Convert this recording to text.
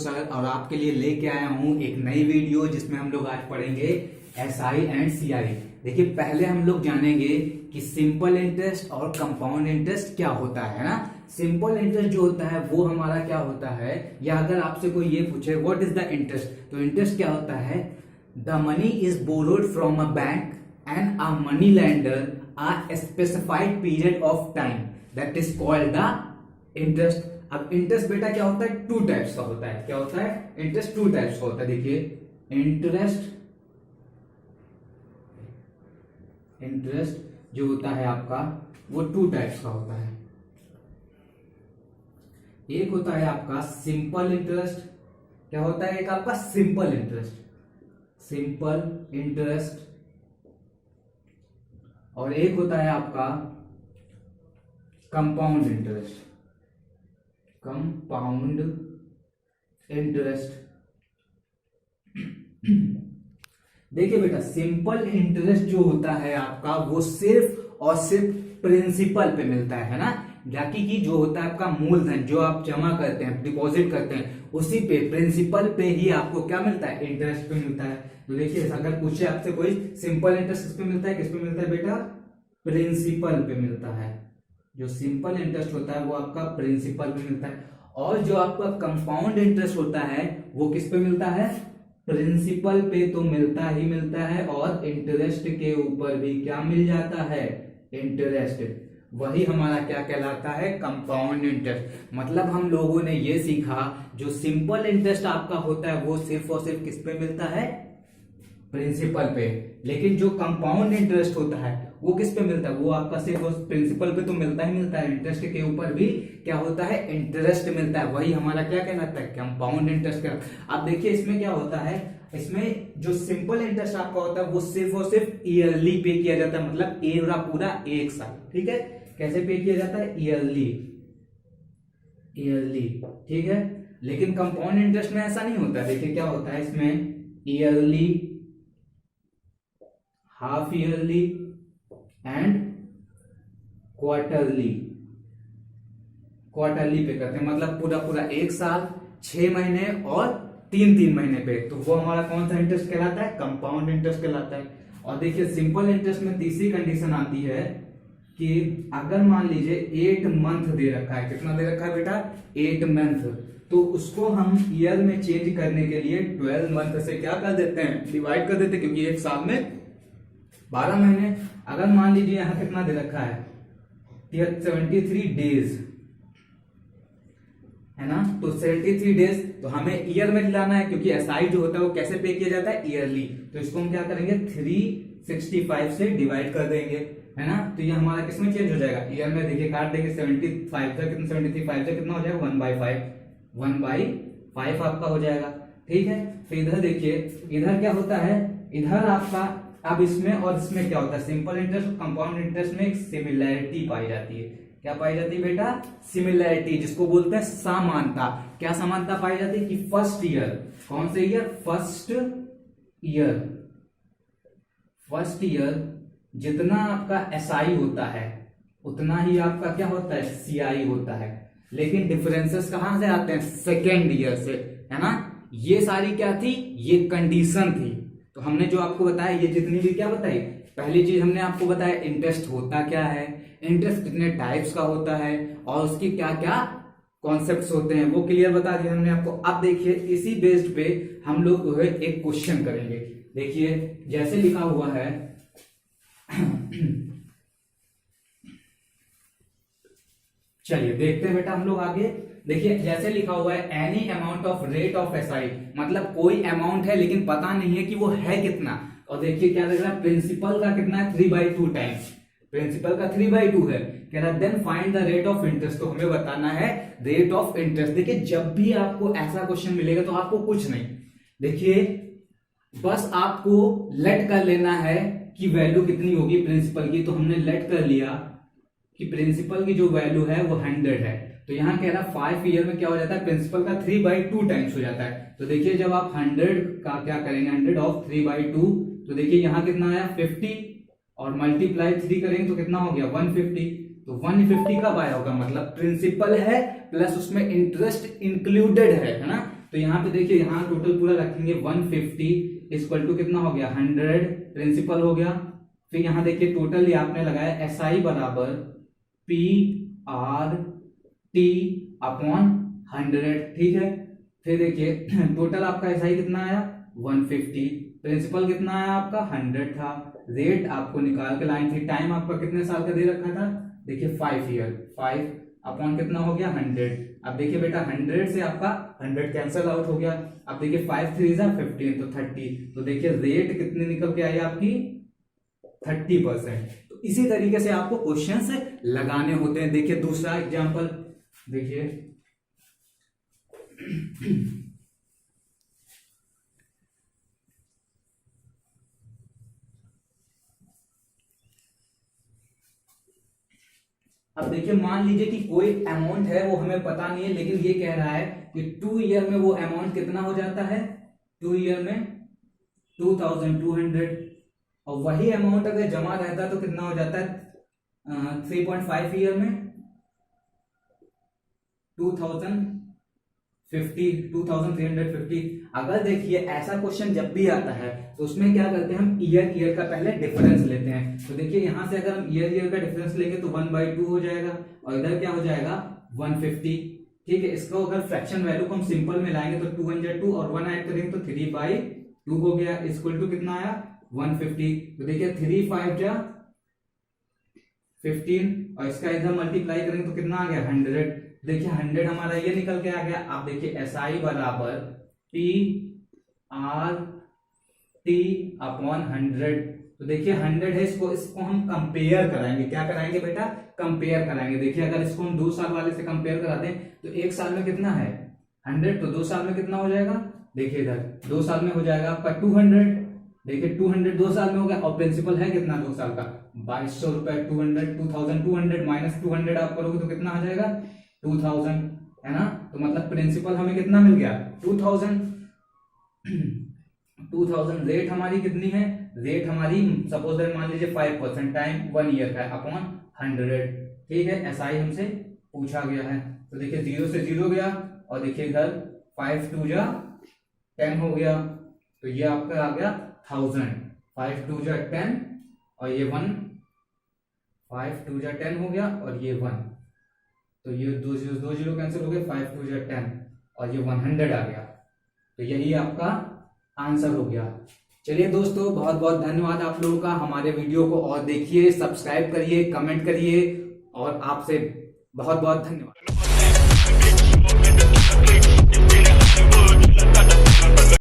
Sir और आपके लिए लेके आया हूँ एक नई वीडियो जिसमें हम लोग आज पढ़ेंगे एसआई एंड सीआई। देखिए पहले हम लोग जानेंगे कि सिंपल इंटरेस्ट और कंपाउंड इंटरेस्ट क्या होता है ना। सिंपल इंटरेस्ट जो होता है वो हमारा क्या होता है, या अगर आपसे कोई ये पूछे व्हाट इज द इंटरेस्ट, तो इंटरेस्ट क्या होता है, the money is borrowed from a bank and a money lender a specified period of time that is called the interest। अब इंटरेस्ट बेटा क्या होता है, टू टाइप्स का होता है। क्या होता है, इंटरेस्ट टू टाइप्स का होता है। देखिए इंटरेस्ट जो होता है आपका वो टू टाइप्स का होता है। एक होता है आपका सिंपल इंटरेस्ट। क्या होता है, एक आपका सिंपल इंटरेस्ट और एक होता है आपका कंपाउंड इंटरेस्ट। देखिए बेटा सिंपल इंटरेस्ट जो होता है आपका वो सिर्फ और सिर्फ प्रिंसिपल पे मिलता है ना, बाकी की जो होता है आपका मूलधन जो आप जमा करते हैं, डिपॉजिट करते हैं, उसी पे प्रिंसिपल पे ही आपको क्या मिलता है, इंटरेस्ट पे मिलता है। तो देखिए अगर पूछे आपसे कोई सिंपल इंटरेस्ट किस पे मिलता है, किस पे मिलता है बेटा, प्रिंसिपल पे मिलता है। जो सिंपल इंटरेस्ट होता है वो आपका प्रिंसिपल पे मिलता है, और जो आपका कंपाउंड इंटरेस्ट होता है वो किस पे मिलता है, प्रिंसिपल पे तो मिलता ही मिलता है, और इंटरेस्ट के ऊपर भी क्या मिल जाता है, इंटरेस्ट। वही हमारा क्या कहलाता है, कंपाउंड इंटरेस्ट। मतलब हम लोगों ने ये सीखा जो सिंपल इंटरेस्ट आपका होता है वो सिर्फ और सिर्फ किस पे मिलता है, प्रिंसिपल पे, लेकिन जो कंपाउंड इंटरेस्ट होता है वो किस पे मिलता है, वो आपका सिर्फ प्रिंसिपल पे तो मिलता ही मिलता है, इंटरेस्ट के ऊपर भी क्या होता है, इंटरेस्ट मिलता है। वही हमारा क्या कहलाता है, कंपाउंड इंटरेस्ट। अब देखिए इसमें क्या होता है, इसमें जो सिंपल इंटरेस्ट आपका होता है वो सिर्फ और सिर्फ ईयरली पे किया जाता है, मतलब पूरा एक साल। ठीक है, कैसे पे किया जाता है, ईयरली, ठीक है। लेकिन कंपाउंड इंटरेस्ट में ऐसा नहीं होता है। देखिए क्या होता है इसमें, yearly, half yearly and quarterly पे करते हैं, मतलब पूरा एक साल, 6 महीने और 3 महीने पे। तो वो हमारा कौन सा इंटरेस्ट कहलाता है, कंपाउंड इंटरेस्ट कहलाता है। और देखिए सिंपल इंटरेस्ट में तीसरी कंडीशन आती है कि अगर मान लीजिए 8 मंथ दे रखा है, कितना दे रखा है बेटा, 8 मंथ, तो उसको हम ईयर में चेंज करने के लिए 12 मंथ से क्या कर देते हैं, डिवाइड कर देते हैं, क्योंकि एक साल में 12 महीने। अगर मान लीजिए यहां कितना दे रखा है, 73 डेज है ना, तो 73 डेज तो हमें ईयर में लाना है, क्योंकि एसआई जो होता है वो कैसे पे किया जाता है, ईयरली। तो इसको हम क्या करेंगे, 365 से डिवाइड कर देंगे, है ना। तो ये हमारा किसमें चेंज हो जाएगा, ईयर में। देखिए काट देंगे, 75 से कितना, 75 से कितना हो जाएगा, 1/5 आपका हो जाएगा। ठीक है, तो इधर देखिए, इधर क्या होता है, इधर आपका अब इसमें और इसमें क्या होता है, सिंपल इंटरेस्ट और कंपाउंड इंटरेस्ट में एक सिमिलैरिटी पाई जाती है। क्या पाई जाती है बेटा, सिमिलैरिटी, जिसको बोलते हैं समानता। क्या समानता पाई जाती है कि फर्स्ट ईयर, कौन से ईयर, फर्स्ट ईयर जितना आपका एसआई होता है उतना ही आपका क्या होता है, सीआई होता है। लेकिन डिफरेंसेस कहां से आते हैं, सेकेंड ईयर से, है ना। ये सारी क्या थी, ये कंडीशन थी। तो हमने जो आपको बताया, ये जितनी भी क्या बताई, पहली चीज हमने आपको बताया इंटरेस्ट होता क्या है, इंटरेस्ट कितने टाइप्स का होता है, और उसकी क्या क्या कॉन्सेप्ट्स होते हैं, वो क्लियर बता दिया हमने आपको। अब देखिए इसी बेस्ड पे हम लोग एक क्वेश्चन करेंगे। देखिए जैसे लिखा हुआ है चलिए देखते हैं बेटा हम लोग आगे। देखिए जैसे लिखा हुआ है any amount of rate of SI, मतलब कोई अमाउंट है लेकिन पता नहीं है कि वो है कितना। और देखिए क्या लग रहा है, प्रिंसिपल का कितना है, 3/2 टाइम्स, प्रिंसिपल का 3/2 है। कह रहा then find the rate of interest, तो हमें बताना है रेट ऑफ इंटरेस्ट। देखिए जब भी आपको ऐसा क्वेश्चन मिलेगा तो आपको कुछ नहीं, देखिए बस आपको लेट कर लेना है कि वैल्यू कितनी होगी प्रिंसिपल की। तो हमने लेट कर लिया कि प्रिंसिपल की जो वैल्यू है वो 100 है। तो यहां कह रहा 5 ईयर में क्या हो जाता है, प्रिंसिपल का 3/2 टाइम्स हो जाता है। तो देखिए जब आप 100 का क्या करेंगे, 100 ऑफ 3/2, तो देखिए यहां कितना आया 50, और मल्टीप्लाई 3 करेंगे तो कितना हो गया 150। तो 150 कब आया होगा, मतलब प्रिंसिपल है प्लस उसमें इंटरेस्ट इंक्लूडेड है ना। तो यहाँ पे देखिए, यहाँ टोटल पूरा रखेंगे 150 इक्वल टू कितना हो गया 100 प्रिंसिपल हो गया। फिर यहाँ देखिए टोटल आपने लगाया SI बराबर PRT अपॉन 100, ठीक है। फिर देखिए टोटल आपका SI कितना आया 150, प्रिंसिपल कितना आया आपका 100 था, रेट आपको निकाल के लाइन थी, टाइम आपका कितने साल का दे रखा था, देखिए 5 ईयर, 5 अपॉन कितना हो गया 100। अब देखिए बेटा 100 से आपका 100 कैंसिल आउट हो गया। अब देखिए 5 3 जा 15 तो 30, तो देखिए रेट कितनी निकल के आई आपकी 30%। तो इसी तरीके से आपको क्वेश्चंस लगाने होते हैं। देखिए दूसरा एग्जांपल देखिए अब देखिए मान लीजिए कि कोई अमाउंट है वो हमें पता नहीं है, लेकिन ये कह रहा है कि 2 ईयर में वो अमाउंट कितना हो जाता है, 2 ईयर में 2200, और वही अमाउंट अगर जमा रहता तो कितना हो जाता है 3.5 ईयर में 2350। अगर देखिए ऐसा क्वेश्चन जब भी आता है तो उसमें क्या करते हैं, हम ईयर का पहले डिफरेंस लेते हैं। तो देखिए यहां से अगर हम ईयर का डिफरेंस लेंगे तो 1/2 हो जाएगा, और इधर क्या हो जाएगा 150, ठीक है। इसको अगर फ्रैक्शन वैल्यू को हम सिंपल में लाएंगे तो 202 और 1 ऐड करेंगे तो 3/2 हो गया, इक्वल टू कितना आया 150। तो देखिए 3 5 जा 15, और इसका इधर मल्टीप्लाई करेंगे तो कितना आ गया 100। देखिए 100 हमारा ये निकल के आ गया। आप देखिए SI बराबर PRT अपॉन 100। तो देखिए 100 है, इसको हम कंपेयर कराएंगे। क्या कराएंगे बेटा, कंपेयर कराएंगे। देखिए अगर इसको हम 2 साल वाले से कंपेयर कराते हैं तो 1 साल में कितना है 100, तो 2 साल में कितना हो जाएगा, देखिए इधर 2 साल में हो जाएगा आपका 200। देखिए 200 2 साल में हो गया, और प्रिंसिपल है कितना 2 साल का 2200 रुपए। 2200 माइनस 200 आप करोगे तो कितना आ जाएगा 2000, है ना। तो मतलब प्रिंसिपल हमें कितना मिल गया 2000। रेट हमारी कितनी है, रेट हमारी सपोज मान लीजिए 5% टाइम 1 ईयर का है अपॉन 100, ठीक है। SI हमसे पूछा गया है। तो देखिए 0 से 0 गया, और देखिए इधर 5 2 जा 10 हो गया, तो ये आपका आ गया 1000। 5 2 जा 10 और ये 1, 5 2 जा 10 हो गया और ये 1, तो ये 2 0 कैंसिल हो गए, 5 2 जा 10 और ये 100 आ गया। तो यही आपका आंसर हो गया। चलिए दोस्तों, बहुत बहुत धन्यवाद आप लोगों का। हमारे वीडियो को और देखिए, सब्सक्राइब करिए, कमेंट करिए, और आपसे बहुत बहुत धन्यवाद।